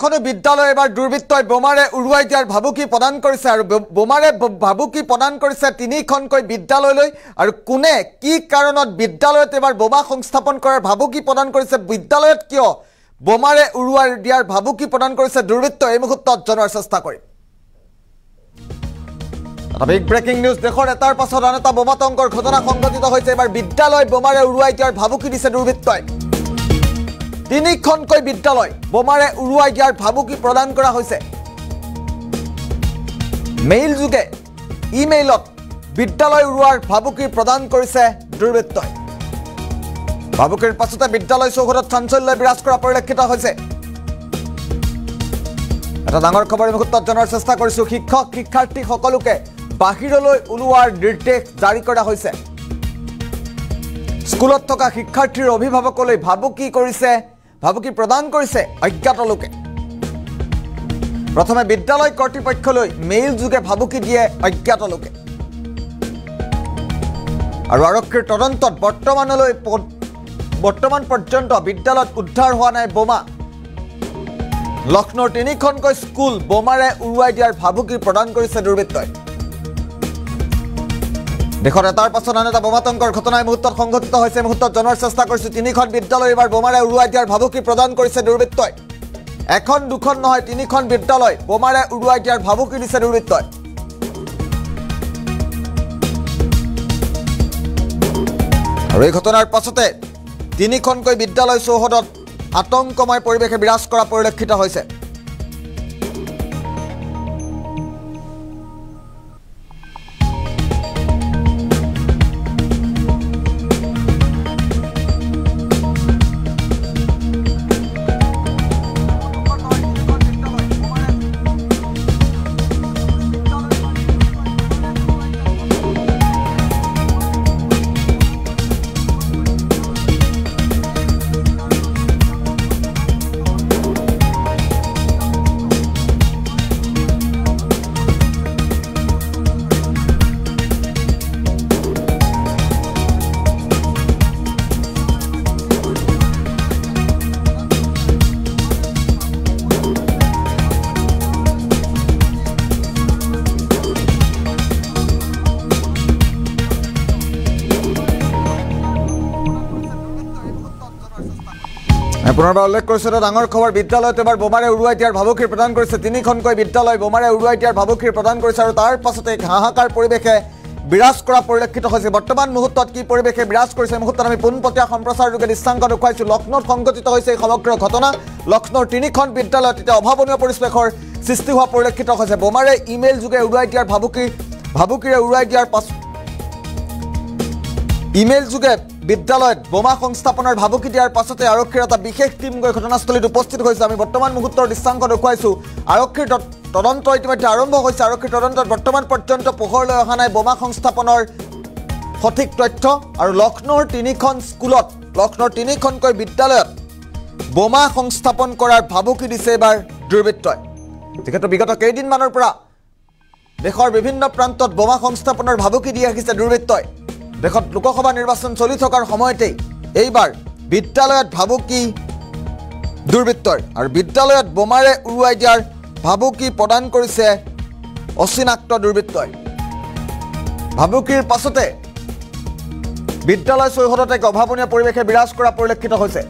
বিদ্যালয় এবাৰ দুৰ্বৃত্তই বোমাৰে উৰুৱাই দিয়াৰ ভাবুকি প্ৰদান কৰিছে আৰু বোমাৰে ভাবুকি প্ৰদান কৰিছে তিনিখনকৈ বিদ্যালয়লৈ আৰু কোনে কি কাৰণত বিদ্যালয়ত এবাৰ বোমা সংস্থাপন কৰাৰ ভাবুকি প্ৰদান কৰিছে বিদ্যালয়ত কিয় বোমাৰে উৰুৱাই দিয়াৰ ভাবুকি প্ৰদান কৰিছে দুৰ্বৃত্তই এই মুহূৰ্তত জনাৰ চেষ্টা কৰিম বিগ ব্ৰেকিং নিউজ দেশৰ এটাৰ পাছত আন এটা বোমাতংকৰ ঘটনা সংঘটিত হৈছে এবাৰ বিদ্যালয় বোমাৰে উৰুৱাই দিয়াৰ ভাবুকি দিছে দুৰ্বৃত্তই তিনিখনকৈ বিদ্যালয় বোমাৰে উৰুৱাই দিয়াৰ ভাবুকি প্ৰদান কৰা হৈছে মেইল যোগে ইমেইলত বিদ্যালয় উৰুৱাৰ ভাবুকি প্ৰদান কৰিছে দুৰ্বৃত্তই ভাবুকিৰ পাছতে বিদ্যালয় চৌহদত চাঞ্চল্য বিৰাজ কৰা পৰিলক্ষিত হৈছে এটা ডাঙৰ খবৰ মুহূৰ্তত জনাৰ চেষ্টা কৰিছো শিক্ষক শিক্ষাৰ্থী সকলোকে বাহিৰলৈ ওলোৱাৰ নিৰ্দেশ জাৰি কৰা হৈছে স্কুলত থকা শিক্ষাৰ্থীৰ অভিভাৱকলৈ ভাবুকি প্ৰদান কৰিছে অজ্ঞাত লোকে প্ৰথমে বিদ্যালয় কৰ্তৃপক্ষলৈ মেইল যোগে ভাবুকি দিয়ে অজ্ঞাত লোকে আৰু আৰক্ষীৰ তদন্তত বৰ্তমান পৰ্যন্ত বিদ্যালয়ত উদ্ধাৰ হোৱা নাই বোমা লক্ষ্ণৌৰ তিনিখনকৈ স্কুল বোমাৰে উৰুৱাই দিয়াৰ ভাবুকি প্ৰদান কৰিছে দুৰ্বৃত্তই দেশৰ এটাৰ পাছত আন এটা বোমাতংকৰ ঘটনাই মুহূৰ্তত সংঘটিত হৈছে মুহূৰ্তত জনাৰ চেষ্টা কৰিছো তিনিখন বিদ্যালয় এবাৰ বোমাৰে উৰুৱাই দিয়াৰ ভাবুকি প্ৰদান কৰিছে দুৰ্বৃত্তই এখন দুখন নহয় তিনিখন বিদ্যালয় বোমাৰে উৰুৱাই দিয়াৰ ভাবুকি দিছে দুৰ্বৃত্তই আৰু এই ঘটনাৰ পাছতে তিনিখনকৈ বিদ্যালয় চৌহদত আতংকময় পৰিৱেশে বিৰাজ কৰা পৰিলক্ষিত হৈছে পুনৰবাৰ উল্লেখ কৰিছো এটা ডাঙৰ খবৰ বিদ্যালয়ত এবাৰ বোমাৰে উৰুৱাই দিয়াৰ ভাবুকি প্ৰদান কৰিছে তিনিখনকৈ বিদ্যালয় বোমাৰে উৰুৱাই দিয়াৰ ভাবুকি প্ৰদান কৰিছে আৰু তাৰ পাছতে হাহাকাৰ পৰিৱেশে বিৰাজ কৰা পৰিলক্ষিত হৈছে বৰ্তমান মুহূৰ্তত কি পৰিৱেশে বিৰাজ কৰিছে মুহূৰ্তত আমি পোনপটীয়া সম্প্ৰচাৰ যোগে দৃশ্যাংক দেখুৱাইছো লক্ষ্ণৌত সংঘটিত হৈছে এই সমগ্ৰ ঘটনা লক্ষ্ণৌৰ তিনিখন বিদ্যালয়ত এতিয়া অভাৱনীয় পৰিৱেশৰ সৃষ্টি হোৱা পৰিলক্ষিত হৈছে বোমাৰে ইমেইল যোগে উৰুৱাই দিয়াৰ ভাবুকিৰে উৰুৱাই দিয়াৰ পাছত ইমেইল যোগে বিদ্যালয়ত বোমা সংস্থাপনৰ ভাবুকি দিয়াৰ পাছতে আৰক্ষীৰ এটা বিশেষ টিম গৈ ঘটনাস্থলীত উপস্থিত হৈছে আমি বৰ্তমান মুহূৰ্তৰ দৃশ্যাংক দেখুৱাইছো আৰক্ষীৰ তদন্ত ইতিমধ্যে আৰম্ভ হৈছে আৰক্ষীৰ তদন্তত বৰ্তমান পৰ্যন্ত পোহৰলৈ অহা নাই বোমা সংস্থাপনৰ সঠিক তথ্য আৰু লক্ষ্ণৌৰ তিনিখনকৈ বিদ্যালয়ত বোমা সংস্থাপন কৰাৰ ভাবুকি দিছে এবাৰ দুৰ্বৃত্তই যিহেতু বিগত কেইদিনমানৰ পৰা দেশৰ বিভিন্ন প্ৰান্তত বোমা সংস্থাপনৰ ভাবুকি দি আহিছে দুৰ্বৃত্তই দেশত লোকসভা নিৰ্বাচন চলি থকাৰ সময়তেই এইবাৰ বিদ্যালয়ত ভাবুকি দুৰ্বৃত্তই আৰু বিদ্যালয়ত বোমাৰে উৰুৱাই দিয়াৰ ভাবুকি প্ৰদান কৰিছে অচিনাক্ত দুৰ্বৃত্তই ভাবুকিৰ পাছতে বিদ্যালয় চৌহদত এক অভাৱনীয় পৰিৱেশে বিৰাজ কৰা পৰিলক্ষিত হৈছে